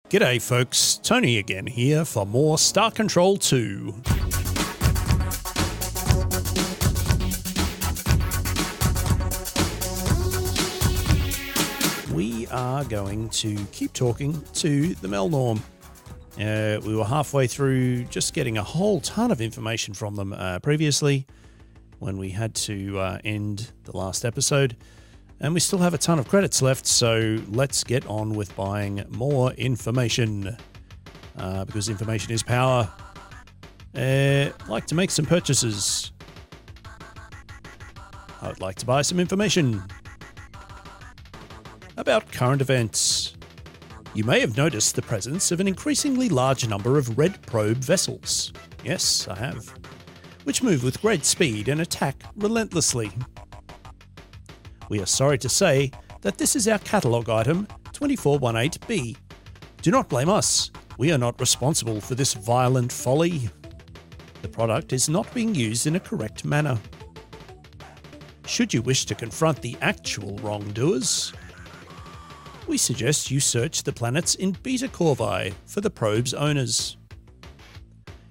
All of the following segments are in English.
G'day folks, Tony again here for more Star Control 2. We are going to keep talking to the Melnorm. We were halfway through just getting a whole ton of information from them previously when we had to end the last episode. And we still have a ton of credits left, so let's get on with buying more information. Because information is power. I'd like to make some purchases. I would like to buy some information about current events. You may have noticed the presence of an increasingly large number of red probe vessels. Yes, I have. Which move with great speed and attack relentlessly. We are sorry to say that this is our catalogue item 2418B. Do not blame us. We are not responsible for this violent folly. The product is not being used in a correct manner. Should you wish to confront the actual wrongdoers, we suggest you search the planets in Beta Corvi for the probe's owners.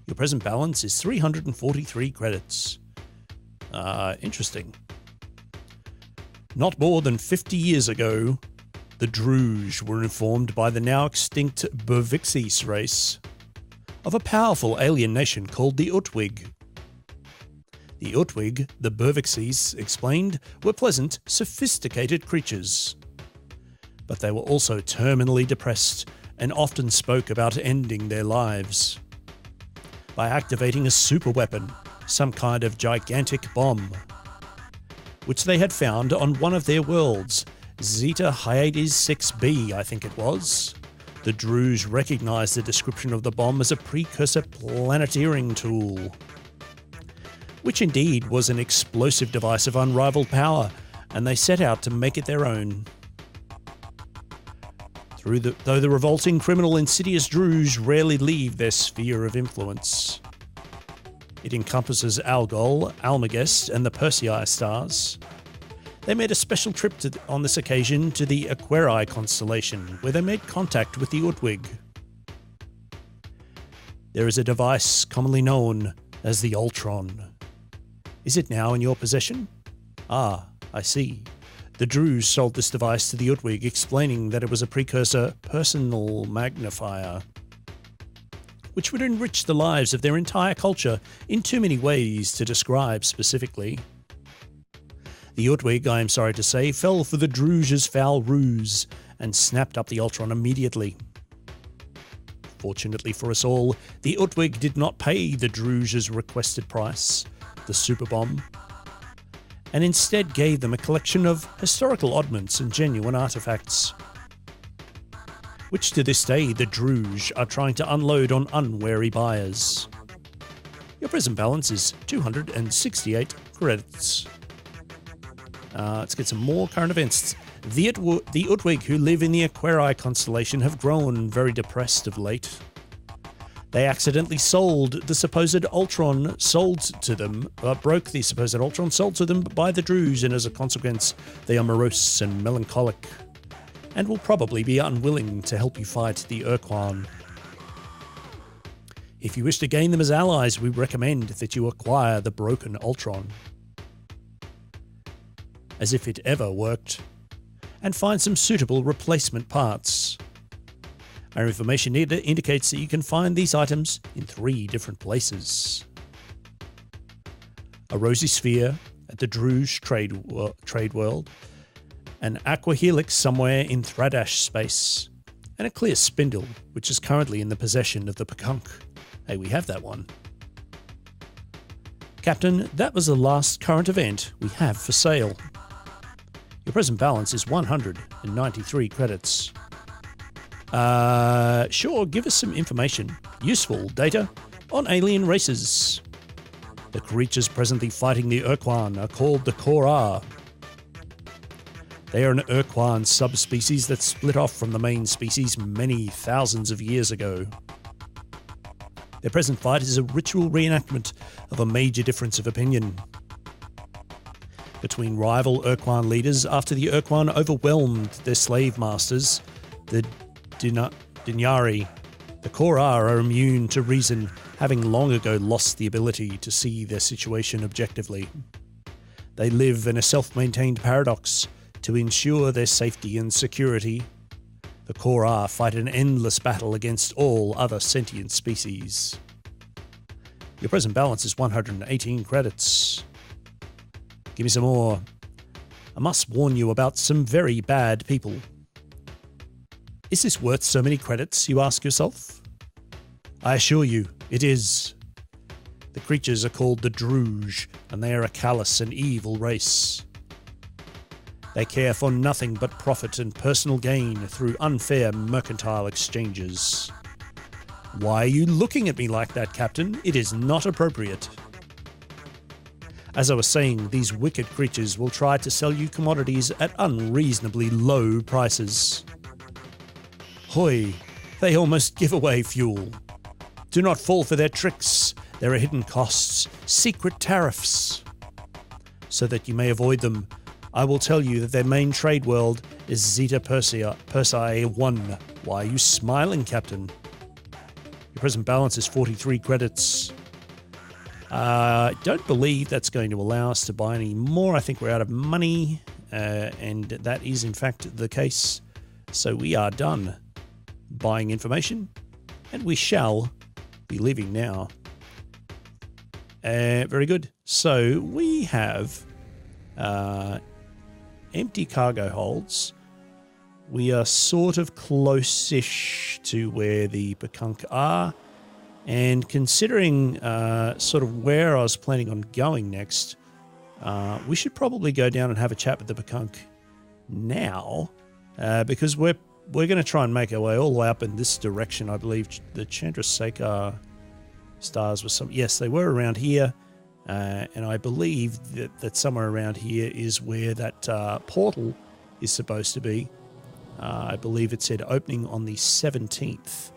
Your present balance is 343 credits. Interesting. Not more than 50 years ago, the Druge were informed by the now extinct Burvixis race of a powerful alien nation called the Utwig. The Utwig, the Burvixis explained, were pleasant, sophisticated creatures. But they were also terminally depressed and often spoke about ending their lives by activating a superweapon, some kind of gigantic bomb, which they had found on one of their worlds, Zeta Hyades 6b, I think it was. The Druge recognized the description of the bomb as a Precursor planeteering tool, which indeed was an explosive device of unrivaled power, and they set out to make it their own. Though the revolting, criminal, insidious Druge rarely leave their sphere of influence. It encompasses Algol, Almagest, and the Persei stars. They made a special trip on this occasion to the Aquarii constellation, where they made contact with the Utwig. There is a device commonly known as the Ultron. Is it now in your possession? Ah, I see. The Druze sold this device to the Utwig, explaining that it was a Precursor personal magnifier, which would enrich the lives of their entire culture in too many ways to describe specifically. The Utwig, I am sorry to say, fell for the Druge's foul ruse and snapped up the Ultron immediately. Fortunately for us all, the Utwig did not pay the Druge's requested price, the super bomb, and instead gave them a collection of historical oddments and genuine artifacts, which to this day the Druge are trying to unload on unwary buyers. Your present balance is 268 credits. Let's get some more current events. The Utwig who live in the Aquarii constellation have grown very depressed of late. They accidentally sold the supposed Ultron broke the supposed Ultron sold to them by the Druze, and as a consequence, they are morose and melancholic, and will probably be unwilling to help you fight the Ur-Quan. If you wish to gain them as allies, we recommend that you acquire the broken Ultron, as if it ever worked, and find some suitable replacement parts. Our information indicates that you can find these items in 3 different places: a rosy sphere at the Druge trade world, an aqua helix somewhere in Thradash space, and a clear spindle, which is currently in the possession of the Pekunk. Hey, we have that one. Captain, that was the last current event we have for sale. Your present balance is 193 credits. Sure, give us some information. Useful data on alien races. The creatures presently fighting the Ur-Quan are called the Korra. They are an Ur-Quan subspecies that split off from the main species many thousands of years ago. Their present fight is a ritual reenactment of a major difference of opinion between rival Ur-Quan leaders after the Ur-Quan overwhelmed their slave masters, the Dinyari. The Kora are immune to reason, having long ago lost the ability to see their situation objectively. They live in a self-maintained paradox to ensure their safety and security. The Kora fight an endless battle against all other sentient species. Your present balance is 118 credits. Give me some more. I must warn you about some very bad people. Is this worth so many credits, you ask yourself? I assure you, it is. The creatures are called the Druge, and they are a callous and evil race. They care for nothing but profit and personal gain through unfair mercantile exchanges. Why are you looking at me like that, Captain? It is not appropriate. As I was saying, these wicked creatures will try to sell you commodities at unreasonably low prices. Hoi, they almost give away fuel. Do not fall for their tricks. There are hidden costs, secret tariffs. So that you may avoid them, I will tell you that their main trade world is Zeta Persei 1. Why are you smiling, Captain? Your present balance is 43 credits. I don't believe that's going to allow us to buy any more. I think we're out of money, and that is in fact the case. So we are done buying information, and we shall be leaving now. Very good. So we have empty cargo holds. We are sort of close-ish to where the Pekunk are. And considering sort of where I was planning on going next, we should probably go down and have a chat with the Pekunk now, because we're going to try and make our way all the way up in this direction. I believe the Chandrasekhar stars were some... Yes, they were around here, and I believe that somewhere around here is where that portal is supposed to be. I believe it said opening on the 17th.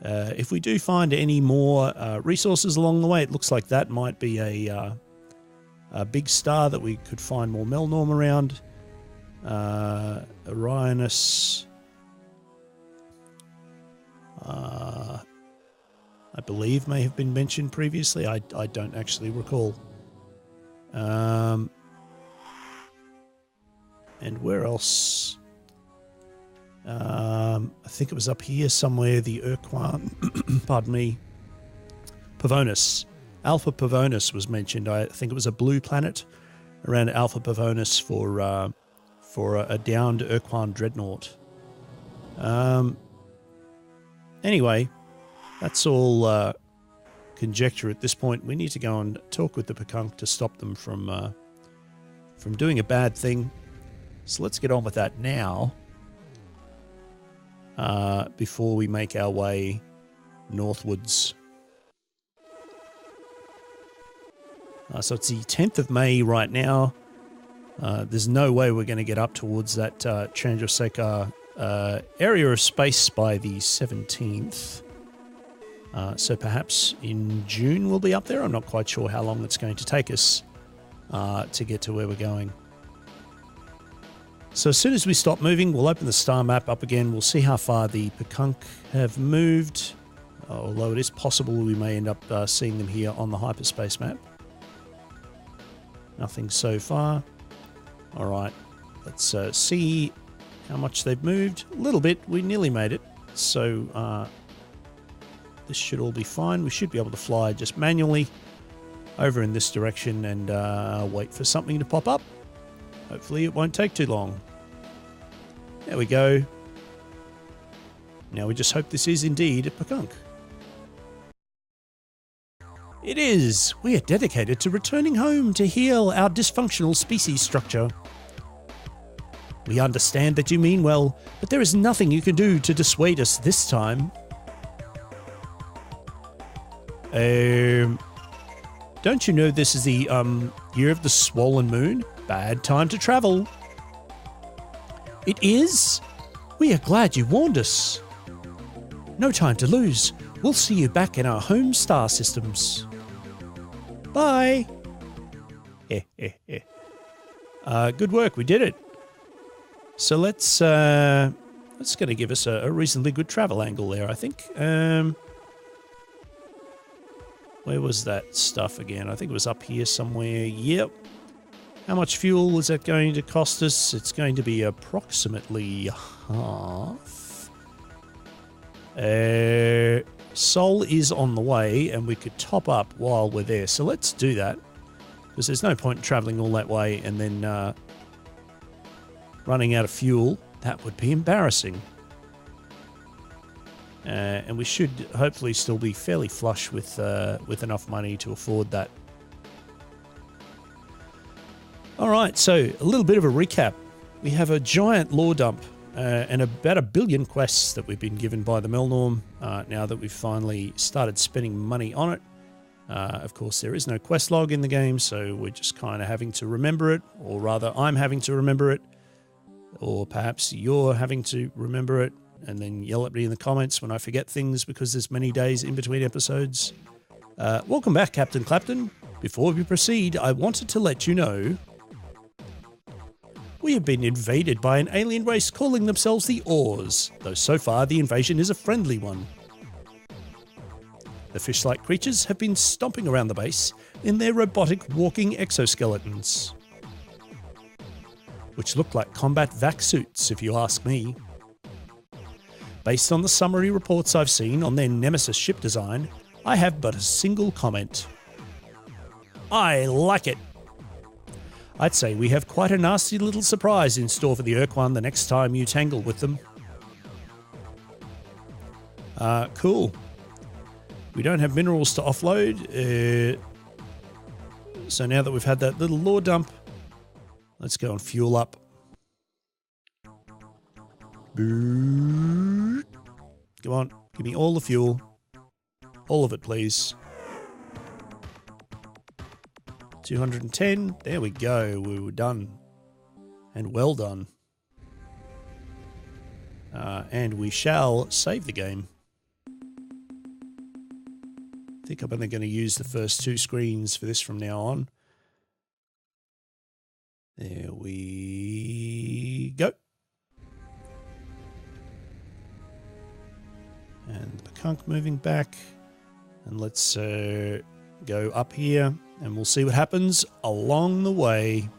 If we do find any more resources along the way, it looks like that might be a big star that we could find more Melnorm around. Orionus. I believe may have been mentioned previously. I don't actually recall. And where else? I think it was up here somewhere, the Ur-Quan, pardon me, Pavonis. Alpha Pavonis was mentioned. I think it was a blue planet around Alpha Pavonis for a downed Ur-Quan dreadnought. Anyway, that's all conjecture at this point. We need to go and talk with the Pekunk to stop them from doing a bad thing. So let's get on with that now. Before we make our way northwards. So it's the 10th of May right now. There's no way we're going to get up towards that Chandrasekhar area of space by the 17th. So perhaps in June we'll be up there. I'm not quite sure how long it's going to take us to get to where we're going. So as soon as we stop moving, we'll open the star map up again. We'll see how far the Pekunk have moved. Although it is possible we may end up seeing them here on the hyperspace map. Nothing so far. All right, let's see how much they've moved. A little bit. We nearly made it. So this should all be fine. We should be able to fly just manually over in this direction and wait for something to pop up. Hopefully it won't take too long. There we go. Now we just hope this is indeed a Pekunk. It is. We are dedicated to returning home to heal our dysfunctional species structure. We understand that you mean well, but there is nothing you can do to dissuade us this time. Don't you know this is the year of the swollen moon? Bad time to travel. It is? We are glad you warned us. No time to lose. We'll see you back in our home star systems. Bye. Good work. We did it. So let's That's going to give us a reasonably good travel angle there, I think. Where was that stuff again? I think it was up here somewhere. Yep. How much fuel is that going to cost us? It's going to be approximately half. Sol is on the way, and we could top up while we're there. So let's do that, because there's no point in traveling all that way and then running out of fuel. That would be embarrassing. And we should hopefully still be fairly flush with enough money to afford that. All right, so a little bit of a recap. We have a giant lore dump and about 1 billion quests that we've been given by the Melnorm now that we've finally started spending money on it. Of course, there is no quest log in the game, so we're just kind of having to remember it, or rather I'm having to remember it, or perhaps you're having to remember it and then yell at me in the comments when I forget things because there's many days in between episodes. Welcome back, Captain Clapton. Before we proceed, I wanted to let you know we have been invaded by an alien race calling themselves the Urs, though so far the invasion is a friendly one. The fish-like creatures have been stomping around the base in their robotic walking exoskeletons, which look like combat vac suits, if you ask me. Based on the summary reports I've seen on their Nemesis ship design, I have but a single comment. I like it. I'd say we have quite a nasty little surprise in store for the Ur-Quan the next time you tangle with them. Cool. We don't have minerals to offload. So now that we've had that little lore dump, let's go and fuel up. Come on, give me all the fuel. All of it, please. 210. There we go. We were done. And well done. And we shall save the game. I think I'm only going to use the first 2 screens for this from now on. There we go. And the Pekunk moving back. And let's go up here and we'll see what happens along the way.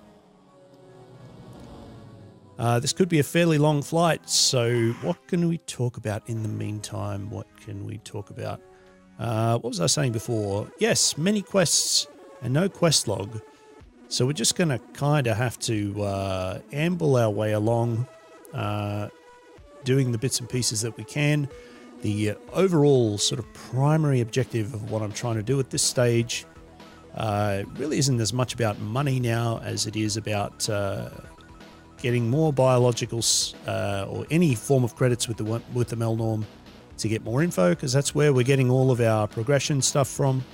This could be a fairly long flight, so what can we talk about in the meantime? What can we talk about? What was I saying before? Yes, many quests and no quest log. So we're just going to kind of have to amble our way along, doing the bits and pieces that we can. The overall sort of primary objective of what I'm trying to do at this stage really isn't as much about money now as it is about getting more biologicals or any form of credits with the Melnorm to get more info, because that's where we're getting all of our progression stuff from,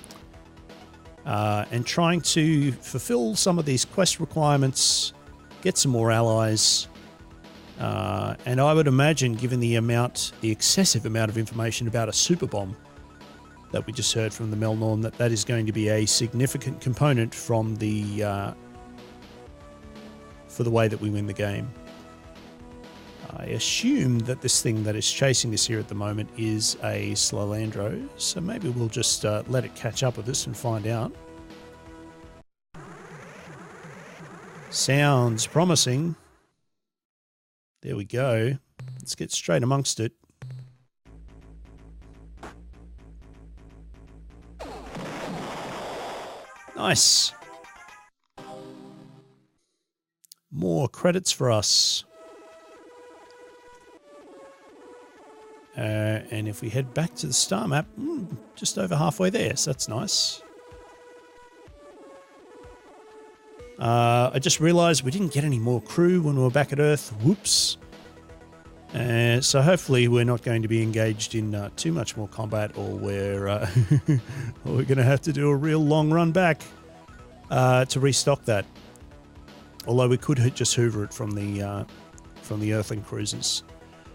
and trying to fulfill some of these quest requirements, get some more allies. And I would imagine, given the excessive amount of information about a super bomb that we just heard from the Melnorm, that is going to be a significant component from the for the way that we win the game. I assume that this thing that is chasing us here at the moment is a Slolandro, so maybe we'll just let it catch up with us and find out. Sounds promising. There we go. Let's get straight amongst it. Nice. More credits for us. And if we head back to the star map, just over halfway there, so that's nice. I just realized we didn't get any more crew when we were back at Earth. Whoops. So hopefully we're not going to be engaged in too much more combat, or we're we're going to have to do a real long run back to restock that. Although we could just hoover it from the Earthling cruisers.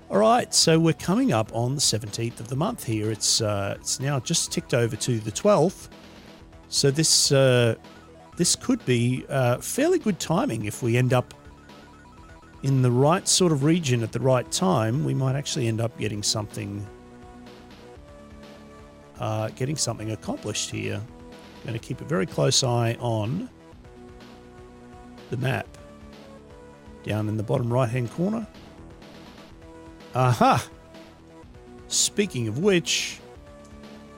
All right, so we're coming up on the 17th of the month here. It's now just ticked over to the 12th. So this could be fairly good timing if we end up in the right sort of region at the right time, we might actually end up getting something accomplished here. Going to keep a very close eye on the map. Down in the bottom right-hand corner. Aha! Speaking of which,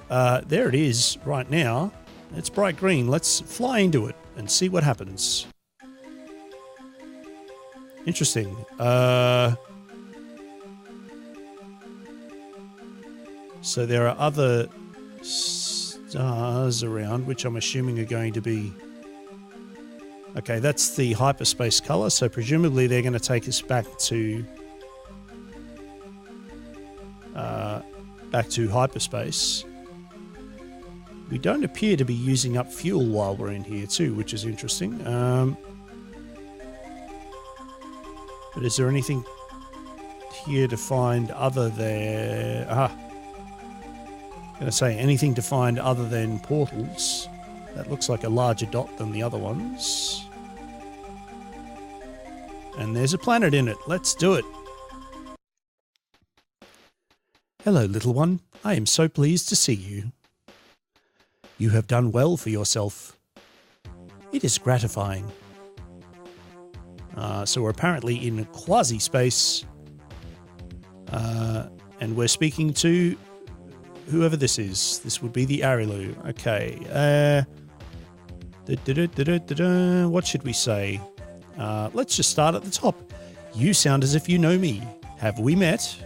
there it is right now. It's bright green. Let's fly into it and see what happens. Interesting. So there are other stars around, which I'm assuming are going to be... Okay, that's the hyperspace color, so presumably they're going to take us back to hyperspace. We don't appear to be using up fuel while we're in here too, which is interesting. But is there anything here to find other than... I'm going to say anything to find other than portals. That looks like a larger dot than the other ones. And there's a planet in it. Let's do it. Hello, little one. I am so pleased to see you. You have done well for yourself. It is gratifying. So we're apparently in quasi-space. And we're speaking to whoever this is. This would be the Arilu. Okay. What should we say? Let's just start at the top. You sound as if you know me. Have we met?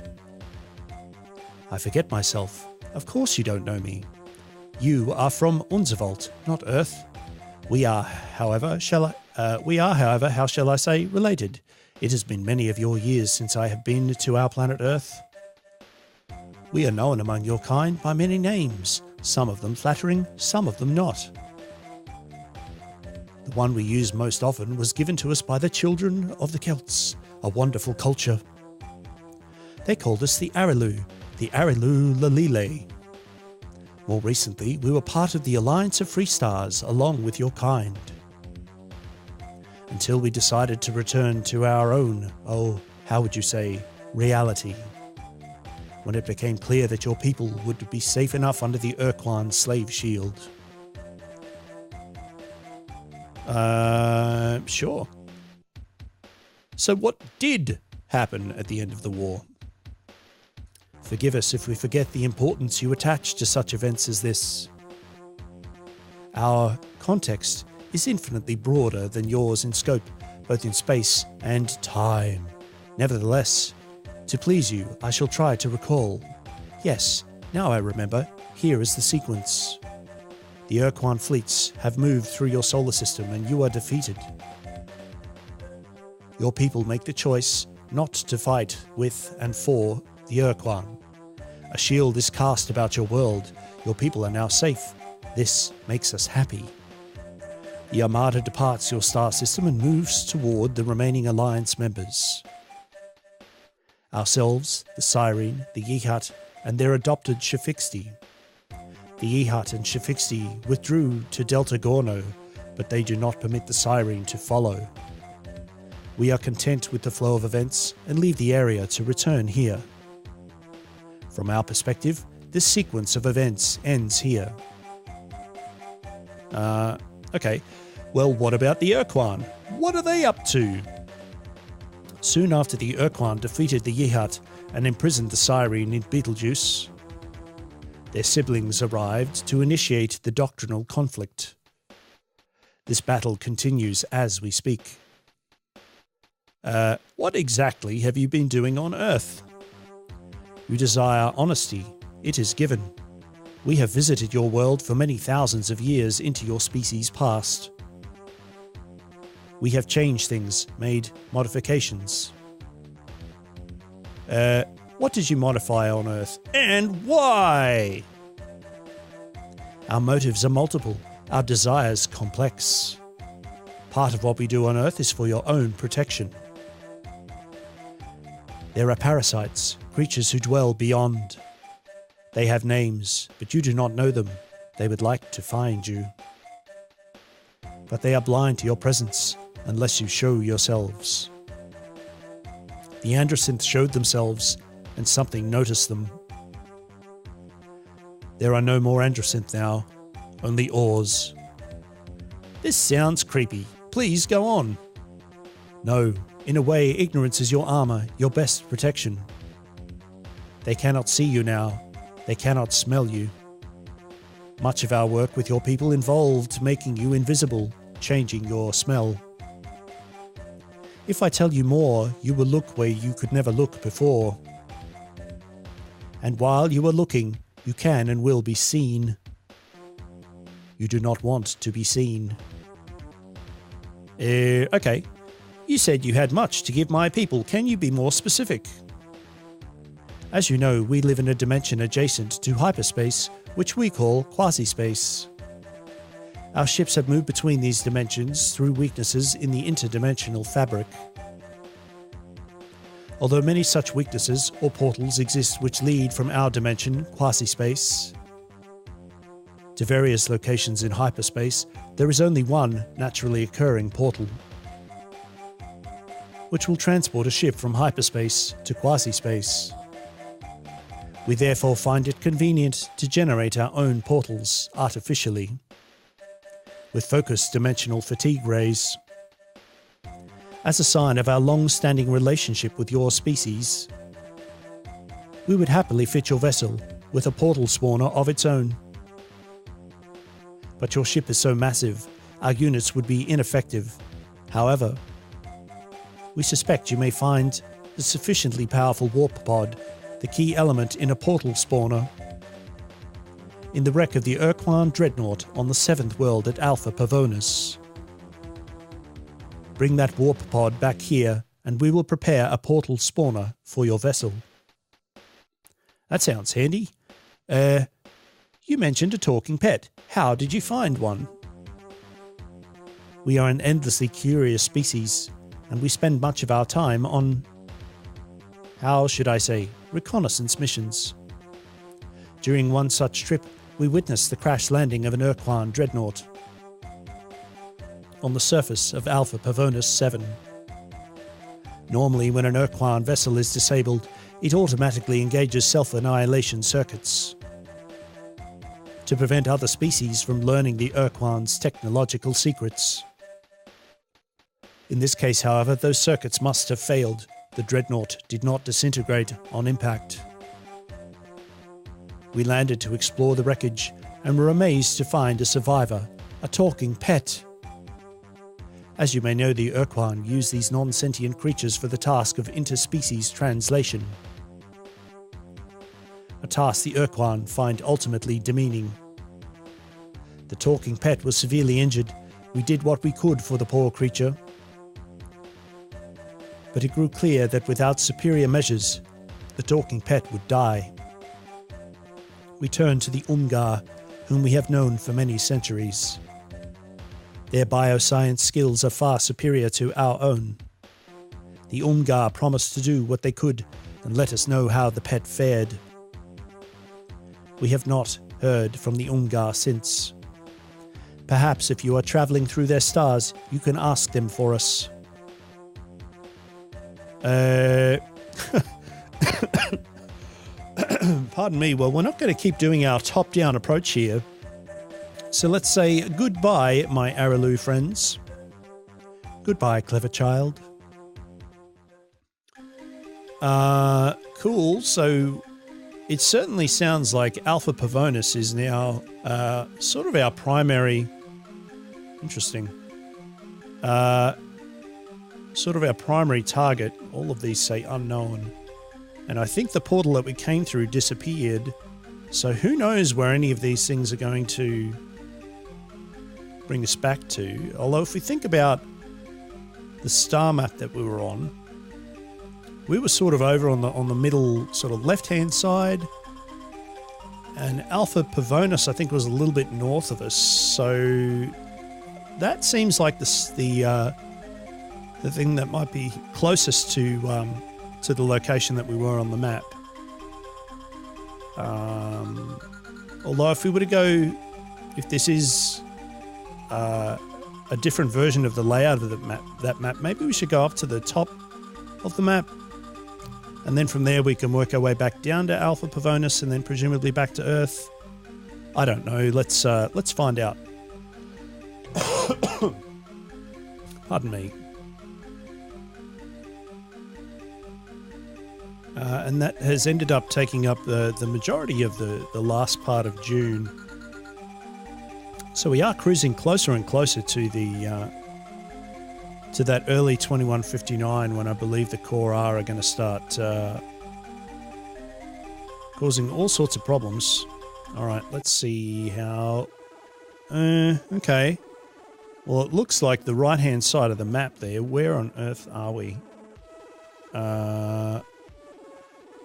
I forget myself. Of course you don't know me. You are from Unserwald, not Earth. We are, however, how shall I say, related. It has been many of your years since I have been to our planet Earth. We are known among your kind by many names, some of them flattering, some of them not. The one we use most often was given to us by the children of the Celts, a wonderful culture. They called us the Arilu Lalile. More recently, we were part of the Alliance of Free Stars, along with your kind. Until we decided to return to our own, how would you say, reality. When it became clear that your people would be safe enough under the Ur-Quan slave shield. Sure. So what did happen at the end of the war? Forgive us if we forget the importance you attach to such events as this. Our context is infinitely broader than yours in scope, both in space and time. Nevertheless, to please you, I shall try to recall. Yes, now I remember. Here is the sequence. The Ur-Quan fleets have moved through your solar system and you are defeated. Your people make the choice not to fight with and for the Ur-Quan. A shield is cast about your world. Your people are now safe. This makes us happy. The Armada departs your star system and moves toward the remaining Alliance members. Ourselves, the Cyrene, the Yihat, and their adopted Shafixti. The Yihat and Shafixti withdrew to Delta Gorno, but they do not permit the Cyrene to follow. We are content with the flow of events and leave the area to return here. From our perspective, this sequence of events ends here. Okay. Well, what about the Ur-Quan? What are they up to? Soon after the Ur-Quan defeated the Yihat and imprisoned the Cyrene in Betelgeuse, their siblings arrived to initiate the doctrinal conflict. This battle continues as we speak. What exactly have you been doing on Earth? You desire honesty. It is given. We have visited your world for many thousands of years into your species' past. We have changed things, made modifications. What did you modify on Earth, and why? Our motives are multiple, our desires complex. Part of what we do on Earth is for your own protection. There are parasites, creatures who dwell beyond. They have names, but you do not know them. They would like to find you. But they are blind to your presence, unless you show yourselves. The androsynths showed themselves, and something noticed them. There are no more androsynth now, only ores. This sounds creepy. Please go on. No, in a way, ignorance is your armor, your best protection. They cannot see you now. They cannot smell you. Much of our work with your people involved making you invisible, changing your smell. If I tell you more, you will look where you could never look before. And while you are looking, you can and will be seen. You do not want to be seen. Okay. You said you had much to give my people. Can you be more specific? As you know, we live in a dimension adjacent to hyperspace, which we call quasi-space. Our ships have moved between these dimensions through weaknesses in the interdimensional fabric. Although many such weaknesses or portals exist which lead from our dimension, quasi-space, to various locations in hyperspace, there is only one naturally occurring portal, which will transport a ship from hyperspace to quasi-space. We therefore find it convenient to generate our own portals artificially, with focused dimensional fatigue rays. As a sign of our long-standing relationship with your species, we would happily fit your vessel with a portal spawner of its own. But your ship is so massive, our units would be ineffective. However, we suspect you may find the sufficiently powerful warp pod, the key element in a portal spawner, in the wreck of the Ur-Quan dreadnought on the 7th world at Alpha Pavonis. Bring that warp pod back here, and we will prepare a portal spawner for your vessel. That sounds handy. You mentioned a talking pet. How did you find one? We are an endlessly curious species, and we spend much of our time on, how should I say, reconnaissance missions. During one such trip, we witnessed the crash landing of an Ur-Quan dreadnought on the surface of Alpha Pavonis 7. Normally, when an Ur-Quan vessel is disabled, it automatically engages self-annihilation circuits to prevent other species from learning the Ur-Quan's technological secrets. In this case, however, those circuits must have failed. The dreadnought did not disintegrate on impact. We landed to explore the wreckage and were amazed to find a survivor, a talking pet. As you may know, the Ur-Quan use these non-sentient creatures for the task of interspecies translation, a task the Ur-Quan find ultimately demeaning. The talking pet was severely injured. We did what we could for the poor creature, but it grew clear that without superior measures, the talking pet would die. We turned to the Umgar, whom we have known for many centuries. Their bioscience skills are far superior to our own. The Umgar promised to do what they could and let us know how the pet fared. We have not heard from the Umgar since. Perhaps if you are travelling through their stars, you can ask them for us. Pardon me. Well, we're not going to keep doing our top-down approach here. So let's say goodbye, my Araloo friends. Goodbye, clever child. Cool. So it certainly sounds like Alpha Pavonis is now sort of our primary... Interesting. Sort of our primary target. All of these say unknown. And I think the portal that we came through disappeared. So who knows where any of these things are going to bring us back to. Although if we think about the star map that we were on, we were sort of over on the middle sort of left-hand side. And Alpha Pavonis, I think, was a little bit north of us. So that seems like the thing that might be closest to the location that we were on the map. Although if we were to go, if this is a different version of the layout of that map, maybe we should go up to the top of the map And then from there we can work our way back down to Alpha Pavonis and then presumably back to Earth. I don't know. Let's find out. Pardon me. And that has ended up taking up the majority of the last part of June. So we are cruising closer and closer to that early 2159 when I believe the Core R are going to start causing all sorts of problems. All right, let's see how... okay. Well, it looks like the right-hand side of the map there. Where on earth are we?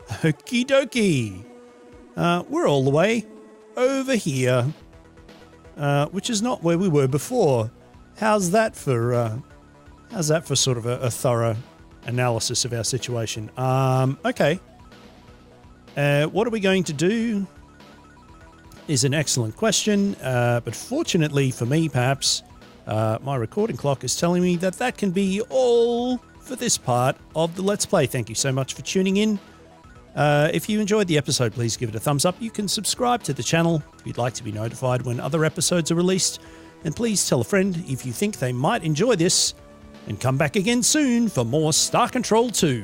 Okie dokie. We're all the way over here, which is not where we were before. How's that for sort of a thorough analysis of our situation? Okay. What are we going to do is an excellent question, but fortunately for me, perhaps, my recording clock is telling me that can be all for this part of the Let's Play. Thank you so much for tuning in. If you enjoyed the episode, please give it a thumbs up. You can subscribe to the channel if you'd like to be notified when other episodes are released. And please tell a friend if you think they might enjoy this. And come back again soon for more Star Control 2.